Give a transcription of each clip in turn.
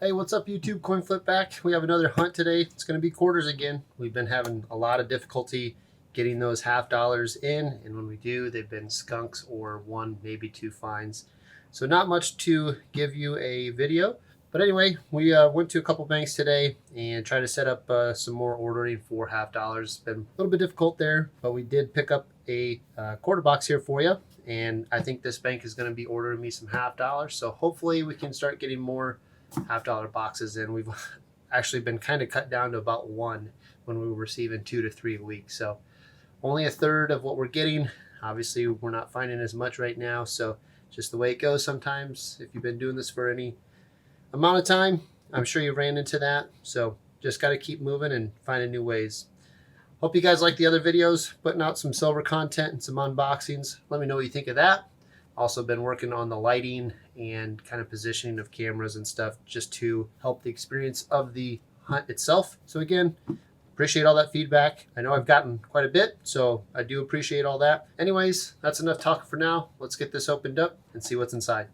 Hey, what's up YouTube? Coin flip back. We have another hunt today. It's going to be quarters again. We've been having a lot of difficulty getting those half dollars in, and when we do, they've been skunks or one, maybe two finds. So not much to give you a video. But anyway, we went to a couple banks today and tried to set up some more ordering for half dollars. It's been a little bit difficult there, but we did pick up a quarter box here for you. And I think this bank is going to be ordering me some half dollars. So hopefully we can start getting more half dollar boxes in. We've actually been kind of cut down to about one when we were receiving 2 to 3 a week. So only a third of what we're getting. Obviously, we're not finding as much right now. So just the way it goes sometimes. If you've been doing this for any amount of time, I'm sure you ran into that. So just got to keep moving and finding new ways. Hope you guys like the other videos, putting out some silver content and some unboxings. Let me know what you think of that. Also been working on the lighting and kind of positioning of cameras and stuff just to help the experience of the hunt itself. So again, appreciate all that feedback. I know I've gotten quite a bit, so I do appreciate all that. Anyways, that's enough talk for now. Let's get this opened up and see what's inside.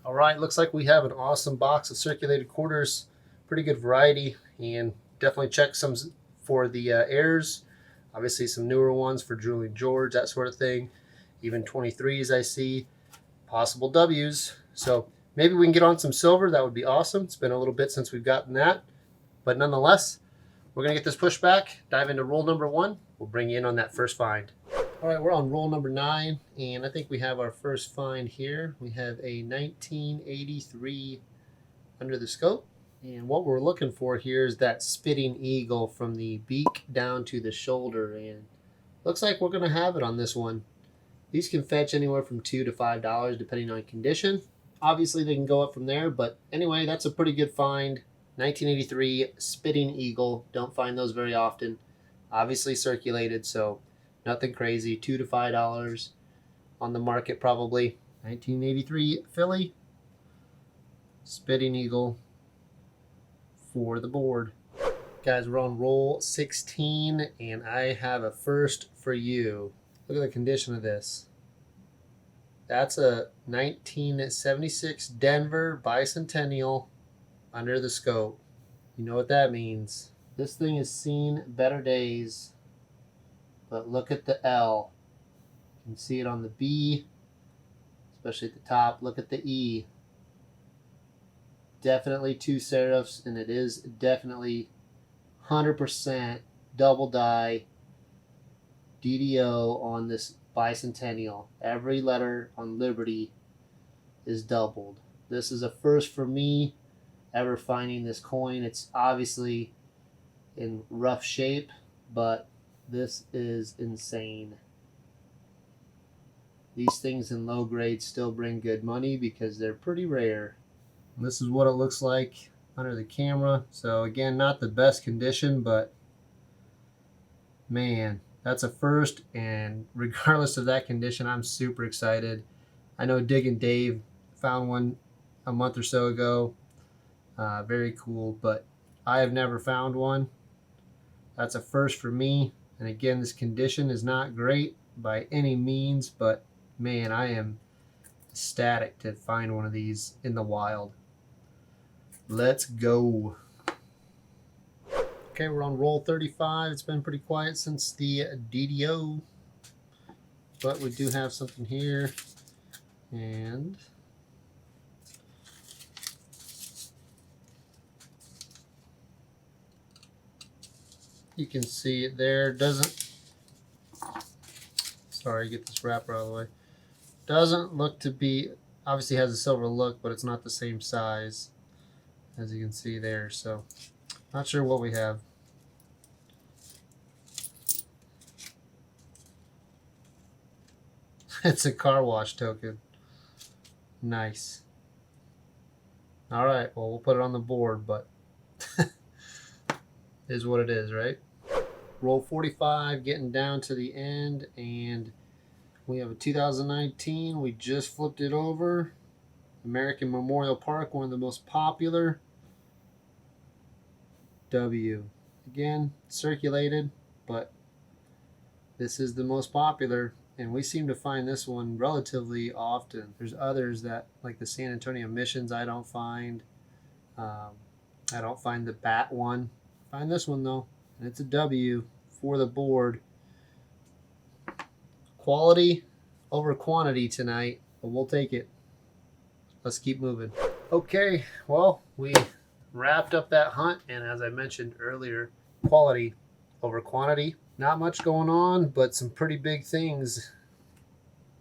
All right, looks like we have an awesome box of circulated quarters. Pretty good variety, and definitely check some for the airs. Obviously some newer ones for Julian George, that sort of thing. Even 23s I see, possible W's. So maybe we can get on some silver. That would be awesome. It's been a little bit since we've gotten that, but nonetheless, we're gonna get this pushed back, dive into roll number 1. We'll bring you in on that first find. All right, we're on roll number 9, and I think we have our first find here. We have a 1983 under the scope, and what we're looking for here is that spitting eagle from the beak down to the shoulder, and looks like we're going to have it on this one. These can fetch anywhere from $2 to $5 depending on condition. Obviously they can go up from there, but anyway, that's a pretty good find. 1983 spitting eagle, don't find those very often. Obviously circulated, so nothing crazy. $2 to $5 on the market probably. 1983 Philly spitting eagle for the board. Guys, we're on roll 16, and I have a first for you. Look at the condition of this. That's a 1976 Denver Bicentennial under the scope. You know what that means. This thing has seen better days. But look at the L. You can see it on the B, especially at the top. Look at the E. Definitely 2 serifs, and it is definitely 100% double die DDO on this bicentennial. Every letter on Liberty is doubled. This is a first for me ever finding this coin. It's obviously in rough shape, but this is insane. These things in low grade still bring good money because they're pretty rare. And this is what it looks like under the camera. So again, not the best condition, but man, that's a first, and regardless of that condition, I'm super excited. I know Diggin' Dave found one a month or so ago. Very cool, but I have never found one. That's a first for me. And again, this condition is not great by any means, but man, I am ecstatic to find one of these in the wild. Let's go. Okay, we're on roll 35. It's been pretty quiet since the DDO, but we do have something here, and you can see it there. Sorry, get this wrapper out of the way. Doesn't look to be, obviously has a silver look, but it's not the same size as you can see there. So not sure what we have. It's a car wash token. Nice. All right, well, we'll put it on the board, but is what it is, right? Roll 45, getting down to the end, and we have a 2019. We just flipped it over. American Memorial Park, one of the most popular. W. Again, circulated, but this is the most popular, and we seem to find this one relatively often. There's others that, like the San Antonio Missions, I don't find. I don't find the bat one. I find this one though, and it's a W for the board. Quality over quantity tonight, but we'll take it. Let's keep moving. Okay, well, we wrapped up that hunt, and as I mentioned earlier, quality over quantity. Not much going on, but some pretty big things.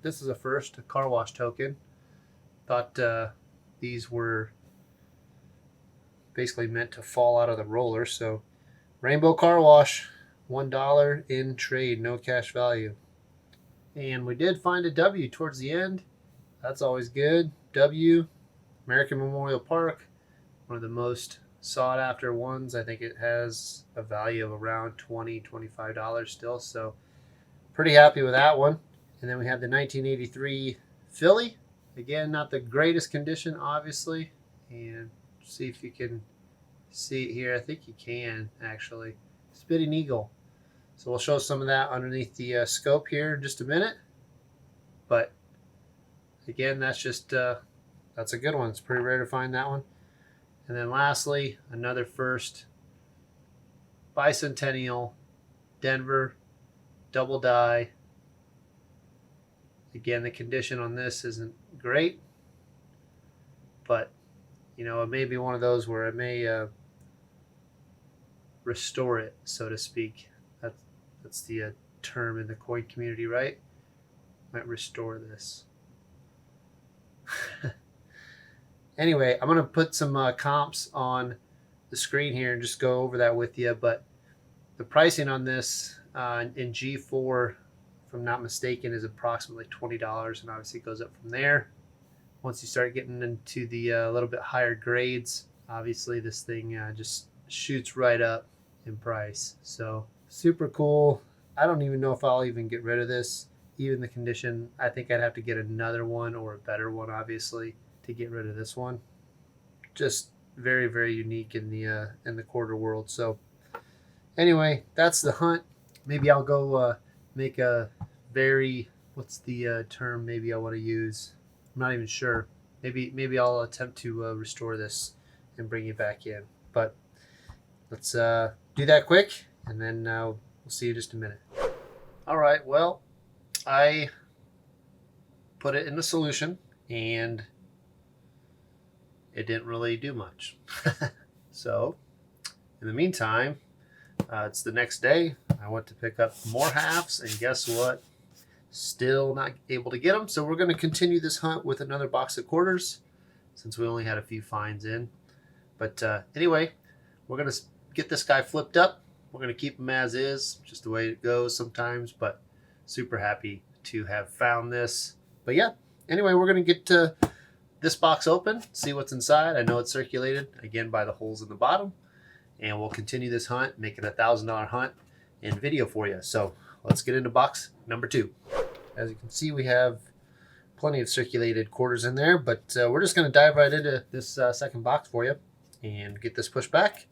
This is a first, a car wash token. Thought these were basically meant to fall out of the roller. So Rainbow Car Wash, $1 in trade, no cash value. And we did find a W towards the end. That's always good. W, American Memorial Park, one of the most sought after ones. I think it has a value of around $20, $25 still. So pretty happy with that one. And then we have the 1983 Philly. Again, not the greatest condition, obviously. And see if you can see it here. I think you can, actually. Spitting Eagle. So we'll show some of that underneath the scope here in just a minute. But again, that's just, that's a good one. It's pretty rare to find that one. And then lastly, another first, Bicentennial, Denver, double die. Again, the condition on this isn't great, but you know, it may be one of those where I may restore it, so to speak. That's the term in the coin community, right? Might restore this. Anyway, I'm going to put some comps on the screen here and just go over that with you. But the pricing on this in G4, if I'm not mistaken, is approximately $20, and obviously it goes up from there. Once you start getting into the little bit higher grades, obviously this thing just shoots right up in price. So super cool. I don't even know if I'll even get rid of this. Even the condition, I think I'd have to get another one or a better one, obviously, to get rid of this one. Just very, very unique in the quarter world. So anyway, that's the hunt. Maybe I'll go make a very, what's the term maybe I want to use? I'm not even sure. Maybe I'll attempt to restore this and bring it back in. But let's do that quick, and then we'll see you in just a minute. All right, well, I put it in the solution, and it didn't really do much. So in the meantime, it's the next day. I went to pick up more halves, and guess what? Still not able to get them. So we're going to continue this hunt with another box of quarters, since we only had a few finds in. But anyway, we're going to get this guy flipped up. We're going to keep him as is, just the way it goes sometimes. But super happy to have found this. But yeah, anyway, we're going to get this box open, see what's inside. I know it's circulated, again, by the holes in the bottom. And we'll continue this hunt, make it a $1,000 hunt in video for you. So let's get into box number 2. As you can see, we have plenty of circulated quarters in there, but we're just going to dive right into this second box for you and get this pushed back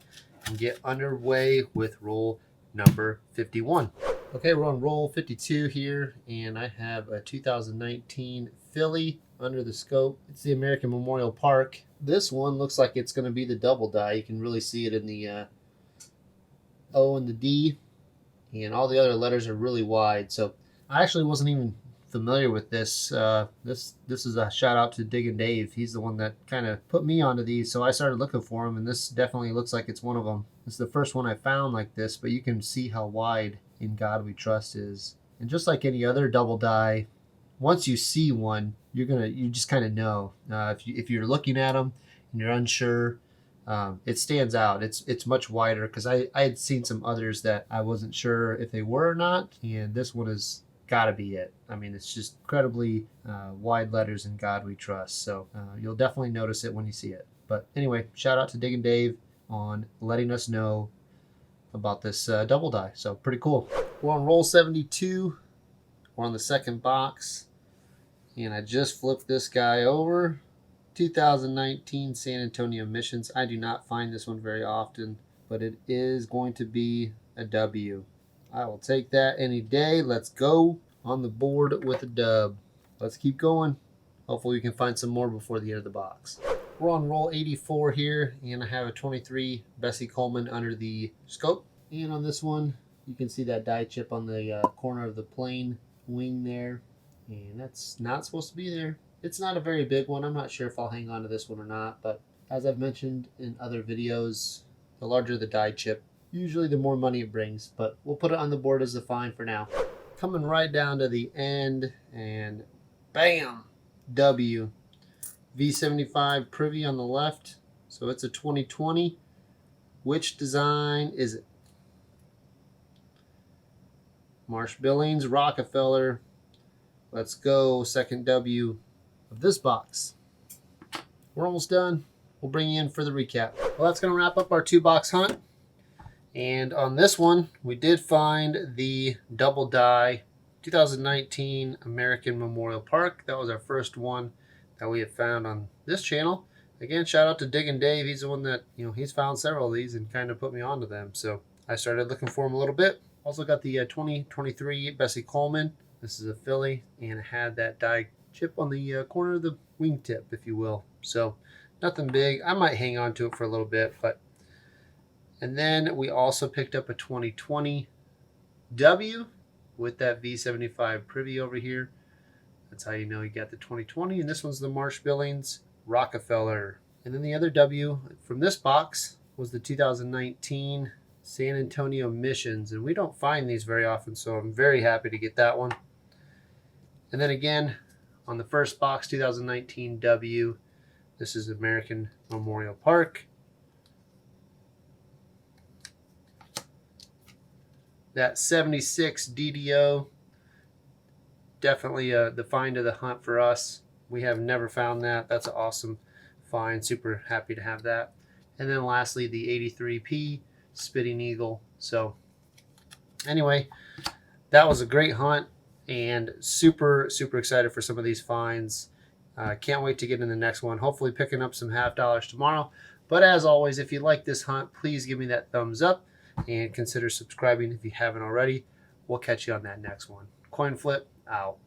and get underway with roll number 51. Okay, we're on roll 52 here, and I have a 2019 Philly under the scope. It's the American Memorial Park. This one looks like it's going to be the double die. You can really see it in the O and the D, and all the other letters are really wide. So I actually wasn't even familiar with this. This is a shout out to Diggin' Dave. He's the one that kind of put me onto these, so I started looking for them, and this definitely looks like it's one of them. It's the first one I found like this, but you can see how wide In God We Trust is. And just like any other double die, once you see one, you just kind of know. If you're looking at them and you're unsure, it stands out. It's much wider, because I had seen some others that I wasn't sure if they were or not, and this one has got to be it. I mean, it's just incredibly wide letters, In God We Trust. So you'll definitely notice it when you see it. But anyway, shout out to Diggin' Dave on letting us know about this double die. So pretty cool. We're on roll 72 We're on the second box, and I just flipped this guy over. 2019 San Antonio Missions. I do not find this one very often, but it is going to be a W. I will take that any day. Let's go on the board with a dub. Let's keep going. Hopefully we can find some more before the end of the box. We're on roll 84 here, and I have a 23 Bessie Coleman under the scope. And on this one, you can see that die chip on the corner of the plane wing there, and that's not supposed to be there. It's not a very big one. I'm not sure if I'll hang on to this one or not, but as I've mentioned in other videos, the larger the die chip, usually the more money it brings, but we'll put it on the board as a fine for now. Coming right down to the end, and bam, W. V75 Privy on the left, so it's a 2020. Which design is it? Marsh Billings, Rockefeller. Let's go, second W of this box. We're almost done. We'll bring you in for the recap. Well, that's going to wrap up our 2-box hunt. And on this one, we did find the double die 2019 American Memorial Park. That was our first one that we have found on this channel. Again, shout out to Diggin' Dave. He's the one that, he's found several of these and kind of put me onto them. So I started looking for them a little bit. Also got the 2023 Bessie Coleman. This is a filly, and it had that die chip on the corner of the wingtip, if you will. So nothing big. I might hang on to it for a little bit, but. And then we also picked up a 2020 W with that V75 Privy over here. That's how you know you got the 2020. And this one's the Marsh Billings Rockefeller. And then the other W from this box was the 2019 San Antonio Missions. And we don't find these very often, so I'm very happy to get that one. And then again, on the first box, 2019 W, this is American Memorial Park. That 76 DDO, definitely the find of the hunt for us. We have never found that. That's an awesome find. Super happy to have that. And then lastly, the 83P Spitting Eagle. So anyway, that was a great hunt, and super excited for some of these finds. Can't wait to get in the next one. Hopefully picking up some $50 tomorrow. But as always, if you like this hunt, please give me that thumbs up and consider subscribing if you haven't already. We'll catch you on that next one. Coin flip out.